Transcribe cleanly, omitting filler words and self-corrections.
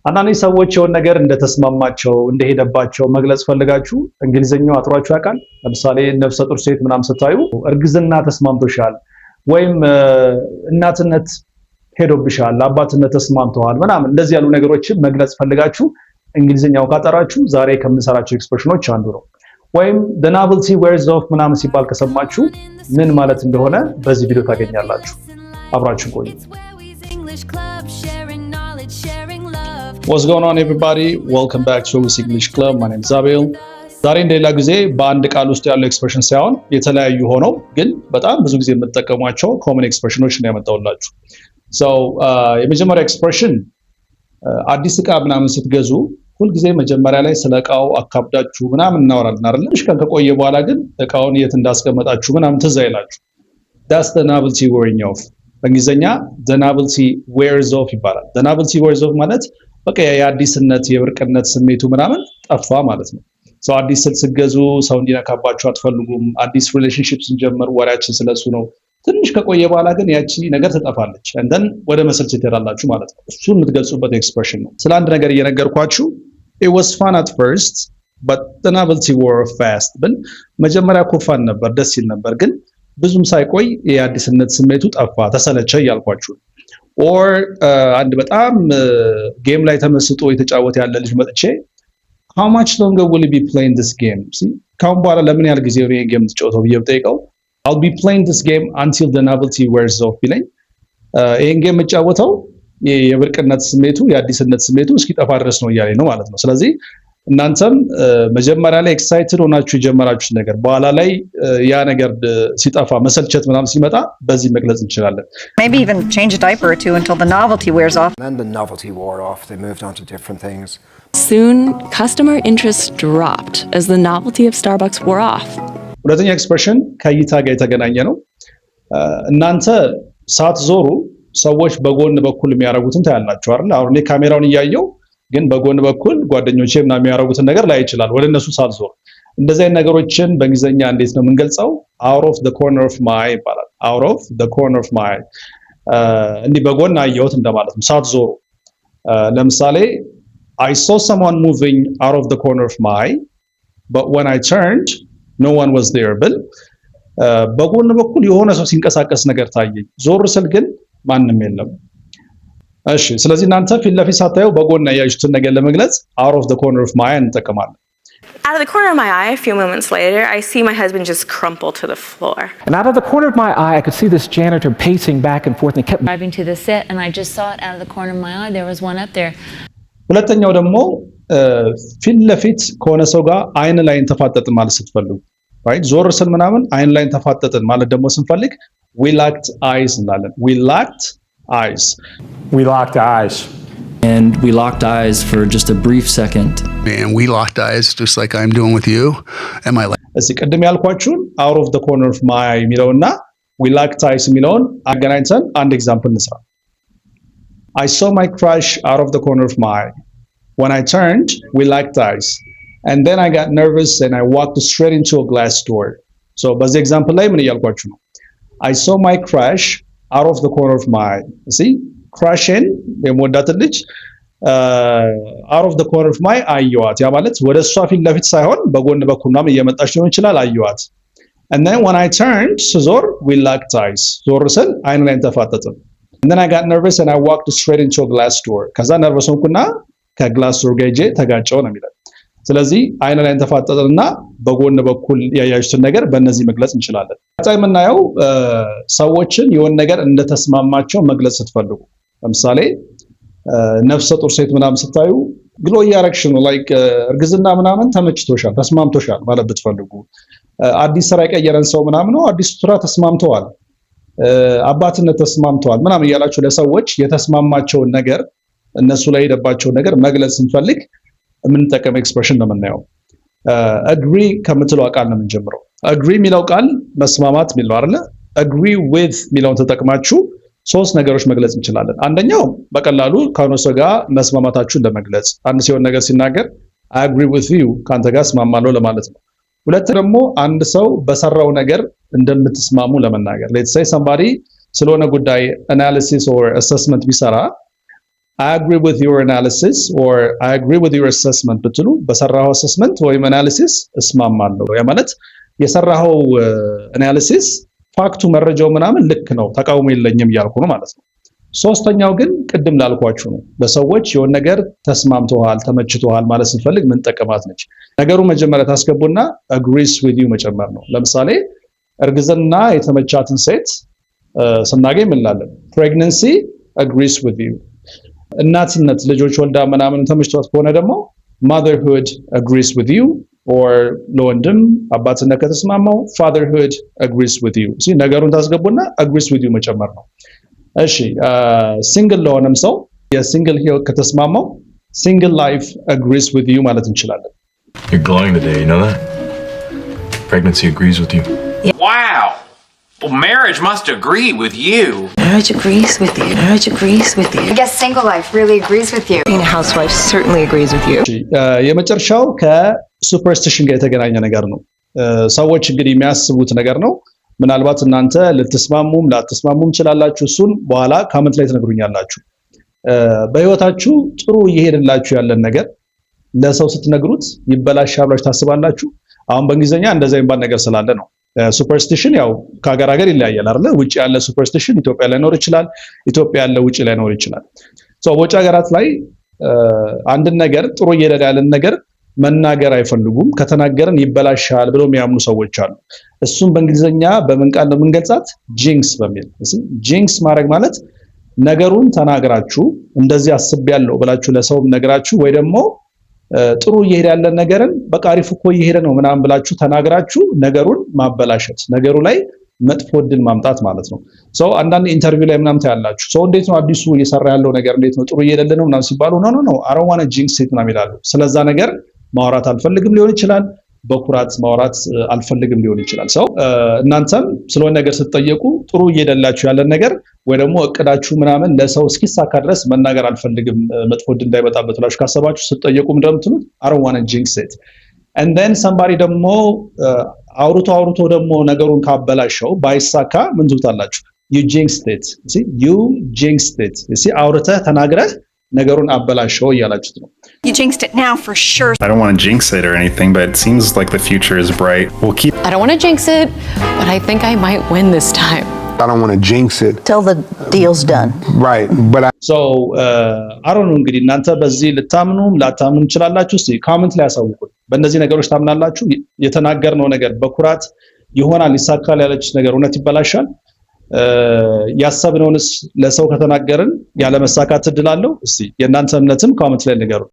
አንዳንድ ሰዎች የሆነ ነገር እንደተስማማቸው እንደሄደባቸው መግለጽ ፈልጋችሁ እንግሊዘኛው አጥሯችሁ ያውቃል። ለምሳሌ ነፍሰ ጡር ሴት ምናምን ስታዩ እርግዝና ተስማምቶሻል ወይም እናትነት ሄዶብሻል አባትነት ተስማምተዋል ምናምን እንደዚህ ያሉ ነገሮችን መግለጽ ፈልጋችሁ እንግሊዘኛው ካጠራችሁ ዛሬ ከምንሰራቸው ኤክስፕሬሽኖች አንዱ ነው። ወይም the novelty wears off ምናምን ሲባል ከሰማችሁ ምን ማለት እንደሆነ በዚህ ቪዲዮ ታገኛላችሁ። አብራችሁ ቆዩ። What's going on everybody? Welcome back to Showbiz English Club. My name is Abel. ዛሬ እንደሌላ ጊዜ በአንድ ቃል ውስጥ ያለው ኤክስፕሬሽን ሳይሆን የተለያዩ ሆነው ግን በጣም ብዙ ጊዜ የምትጠቀሟቸው ኮመን ኤክስፕሬሽኖች ነው ያመጣሁላችሁ። So የመጀመሪያ ኤክስፕሬሽን አዲስ ዕቃ ምናምን ስትገዙ ሁልጊዜ መጀመሪያ ላይ ስለ ዕቃው አካብዳችሁ ምናምን እናወራለን አይደል? እሺ ከቆየ በኋላ ግን ዕቃውን የት እንዳስቀመጣችሁ ምናምን ትዝ አይላችሁ። That's the novelty wearing off. በእንግሊዘኛ the novelty wears off ይባላል። The novelty wears off ማለት በቃ የአዲስነት የብርቅነት ስሜቱ ምናምን ጠፋ ማለት ነው። So አዲስ ስልክ ስትገዙ ሰው እንዲነካባችሁ አትፈልጉም። አዲስ ሪሌሽንሺፕ ስንጀምር ወሬያችን ስለሱ ነው። ትንሽ ከቆየ በኋላ ግን ያቺ ነገር ትጠፋለች and then ወደ መሰልቸት ትሄዳላችሁ ማለት ነው። እሱን የምትገልጹበት ኤክስፕሬሽን ነው። ስለ አንድ ነገር እየነገርኳችሁ it was fun at first but the novelty wore off fast ብል መጀመሪያ እኮ ፋን ነበር ደስ ይል ነበር ግን ብዙም ሳይቆይ የአዲስነት ስሜቱ ጠፋ ተሰለቸ እያልኳችሁ። or አንድ በጣም ጌም ላይ ተመስጦ የተጫወተ ያለ ልጅ መጥቼ how much longer will you be playing this game? See ካሁን በኋላ ለምን ያህል ጊዜ ነው ይሄን ጌም ትጫወተው ብዬ ብጠይቀው I'll be playing this game until the novelty wears off ቢለኝ ይሄን ጌም የምጫወተው የብርቅነት ስሜቱ የአዲስነት ስሜቱ እስኪጠፋ ድረስ ነው እያለኝ ነው ማለት ነው። ስለዚህ እናንተም መጀመሪያ ላይ ኤክሳይትድ ሆናችሁ የጀመራችሁት ነገር በኋላ ላይ ያ ነገር ሲጠፋ መሰልቸት ምናምን ሲመጣ በዚህ መግለጽ እንችላለን። Maybe even change a diaper or two until the novelty wears off. Then the novelty wore off. They moved on to different things. Soon, customer interest dropped as the novelty of Starbucks wore off. ሁለተኛ ኤክስፕሬሽን ከእይታ ጋር የተገናኘ ነው። እናንተ ሳትዞሩ ሰዎች በጎን በኩል የሚያደርጉትን ታያላችሁ አይደል? አሁን እኔ ካሜራውን እያየው ግን በጎን በኩል ጓደኞቼ ምናምን የሚያደርጉትን ነገር ላይ ይችላል ወደ እነሱ ሳልዞር። እንደዚህ አይነት ነገሮችን በእንግሊዘኛ እንዴት ነው የምንገልጸው? out of the corner of my eye ይባላል። out of the corner of my eye እንዲህ በጎን አየሁት እንደማለት ነው ሳትዞሩ። ለምሳሌ I saw someone moving out of the corner of my eye but when I turned no one was there ብል በጎን በኩል የሆነ ሰው ሲንቀሳቀስ ነገር ታየኝ ዞር ስል ግን ማንም የለም። እሺ ስለዚህ እናንተ ፊት ለፊት ሳታዩ በጎን ያያችሁትን ነገር ለመግለጽ out of the corner of my eye እንጠቀማለን። Out of the corner of my eye, a few moments later, I see my husband just crumple to the floor. And out of the corner of my eye, I could see this janitor pacing back and forth and kept driving to the set and I just saw it out of the corner of my eye. There was one up there. ሁለተኛው ደግሞ ፊት ለፊት ከሆነ ሰው ጋር አይን ላይ ተፋጠጥን ማለት ስትፈልጉ right ዞር ስል ምናምን አይን ላይ ተፋጠጥን ማለት ደግሞ ስንፈልግ we locked eyes እንላለን። we locked eyes. We locked eyes. And we locked eyes for just a brief second. And we locked eyes just like I'm doing with you. Am I like እዚህ ቀደም ያልኳችሁን out of the corner of my eye የሚለውና we locked eyes የሚለውን አገናኝተን አንድ ኤግዛምፕል እንስራ። I saw my crush out of the corner of my eye. When I turned, we locked eyes. And then I got nervous and I walked straight into a glass door. So በዚህ ኤግዛምፕል ላይ ምን እያልኳችሁ ነው? I saw my crush out of the corner of my eye. See? Crushing የምወዳት ልጅ out of the corner of my eye አየዋት። ያ ማለት ወደ እሷ ፊት ለፊት ሳይሆን በጎን በኩል ምናምን እየመጣች ሊሆን ይችላል አየዋት። And then when I turned ስዞር we locked eyes. ዞር ስል አይን ላይ ተፋጠጥን። And then I got nervous and I walked straight into a glass door. ከዛ ነርቨስ ሆንኩና ከግላስ ዶር ጋር ሄጄ ተጋጨው ነው የሚለው። ስለዚህ አይን ላይ ተፋጠጥንና በጎን በኩል ያያችሁትን ነገር በእነዚህ መግለጽ እንችላለን። ቀጣይ የምናየው ሰዎችን የሆነ ነገር እንደተስማማቸው መግለጽ ስትፈልጉ ለምሳሌ ነፍሰ ጡር ሴት ምናምን ስታዩ ግሎ እያረግሽ ነው ላይክ እርግዝና ምናምን ተመችቶሻል ተስማምቶሻል ማለት ብትፈልጉ አዲስ ስራ የቀየረን ሰው ምናምን ነው አዲስ ስራ ተስማምተዋል አባትነት ተስማምተዋል ምናምን እያላችሁ ለሰዎች የተስማማቸውን ነገር እነሱ ላይ የደባቸውን ነገር መግለጽ ስንፈልግ የምንጠቀም ኤክስፕሬሽን ነው የምናየው። agree ከምትለው ቃል ነው የምንጀምረው። agree የሚለው ቃል መስማማት የሚል ነው አይደለ? agree with የሚለውን ተጠቅማችሁ ሶስት ነገሮች መግለጽ እንችላለን። አንደኛው በቀላሉ ከሆነ ሰው ጋር መስማማታችሁን ለመግለጽ አንድ ሲሆን ነገር ሲናገር I agree with you ካንተ ጋር እስማማለሁ ለማለት ነው። ሁለት ደግሞ አንድ ሰው በሰራው ነገር እንደምትስማሙ ለመናገር let's say somebody ስለሆነ ጉዳይ analysis or assessment ቢሰራ I agree with your analysis or I agree with your assessment ብትሉ በሰራው assessment ወይም analysis እስማማለሁ። ያ ማለት የሰራው analysis ፋክቱ መረጃው ምናምን ልክ ነው ተቃውሞ የለኝም እያልኩ ነው ማለት ነው። ሶስተኛው ግን ቅድም ላልኳችሁ ነው። በሰዎች የሆነ ነገር ተስማምተዋል ተመችተዋል ማለት ስንፈልግ ምን ጠቀማት ነች? ነገሩ መጀመሪያ ታስገቡና agrees with you መጨመር ነው። ለምሳሌ እርግዝና የተመቻትን ሴት ስናገኝ ምን እንላለን? pregnancy agrees with you። እናትነት ልጆች ወልዳ ምናምን ተመችቷት ከሆነ ደግሞ motherhood agrees with you or ለወንድም አባትነት ከተስማማው fatherhood agrees with you። እሺ ነገሩን ታስገቡና agrees with you መጨመር ነው። እሺ ሲንግል ለሆነም ሰው የሲንግል ህይወት ከተስማማው single life agrees with you ማለት እንችላለን። You're glowing today, you know that? Pregnancy agrees with you. Wow! Well, marriage must agree with you. Marriage agrees with you. Marriage agrees with you. I guess single life really agrees with you. Being a housewife certainly agrees with you. የመጨረሻው ከሱፐርስቲሽን ጋር የተገናኘ ነገር ነው። ሰዎች እንግዲህ የሚያስቡት ነገር ነው። ምናልባት እናንተ ልትስማሙም ላትስማሙም ይችላላችሁ። እሱን በኋላ ካመንት ላይ ትነግሩኛላችሁ። በህይወታችሁ ጥሩ እየሄደላችሁ ያለን ነገር ለሰው ስትነግሩት ይበላሻል ብላችሁ ታስባላችሁ? አሁን በእንግሊዘኛ እንደዛ የሚባል ነገር ስላለ ነው። ሱፐርስቲሽን ያው ከሀገር ሀገር ይለያያል አይደል? ውጪ ያለ ሱፐርስቲሽን ኢትዮጵያ ላይ ኖር ይችላል፣ ኢትዮጵያ ያለ ውጪ ላይ ኖር ይችላል። በውጭ ሀገራት ላይ አንድን ነገር ጥሩ እየሄደ ያለን ነገር መናገር አይፈልጉም። ከተናገርን ይበላሻል ብለው የሚያምኑ ሰዎች አሉ። እሱም በእንግሊዘኛ በምን ቃል ነው የምንገልጻት? ጂንክስ በሚል። ጂንክስ ማድረግ ማለት ነገሩን ተናግራችሁ እንደዚህ አስቤያለሁ ብላችሁ ለሰው ነግራችሁ ወይ ደግሞ ጥሩ እየሄደ ያለን ነገርን በቃ አሪፍ እኮ እየሄደ ነው ምናምን ብላችሁ ተናግራችሁ ነገሩን ማበላሸት፣ ነገሩ ላይ መጥፎ ድል ማምጣት ማለት ነው። አንዳንድ ኢንተርቪው ላይ ምናምን ታያላችሁ። እንዴት ነው አዲሱ እየሰራ ያለው ነገር እንዴት ነው ጥሩ እየሄደልን ነው ምናምን ሲባሉ ኖ I don't want to jinx it ምናምን ይላሉ። ስለዛ ነገር ማውራት አልፈልግም ሊሆን ይችላል። በኩራት ማውራት አልፈልግም ሊሆን ይችላል። እናንተም ስለሆነ ነገር ስትጠየቁ ጥሩ እየሄደላችሁ ያለን ነገር ወይ ደግሞ እቅዳችሁ ምናምን ለሰው እስኪሳካ ድረስ መናገር አልፈልግም መጥፎ ድል እንዳይመጣበት ብላችሁ ካሰባችሁ ስትጠየቁ እንደምትሉት I don't want to jinx it. and then somebody ደግሞ አውርቶ ደግሞ ነገሩን ካበላሸው ባይሳካ ምን ትሉታላችሁ? you jinxed it. you jinxed it. አውርተህ ተናግረህ ነገሩን አበላሸው እያላችሁት ነው። You jinxed it now for sure. I don't want to jinx it or anything, but it seems like the future is bright. We'll keep. I don't want to jinx it, but I think I might win this time. I don't want to jinx it. Till the deal's done. Right, but I don't know እንግዲህ እናንተ በዚህ ልታምኑም ላታምኑም ትችላላችሁ። እስቲ ኮሜንት ላይ አሳውቁን። በእነዚህ ነገሮች ታምናላችሁ? የተናገርነው ነገር በኩራት ይሆናል ይሳካል ያለች ነገር እውነት ይበላሻል? ያሰብነውንስ ለሰው ከተናገርን ያለ መሳካት እድል አለው? እስቲ የእናንተ እምነትም ኮሜንት ላይ ንገሩ።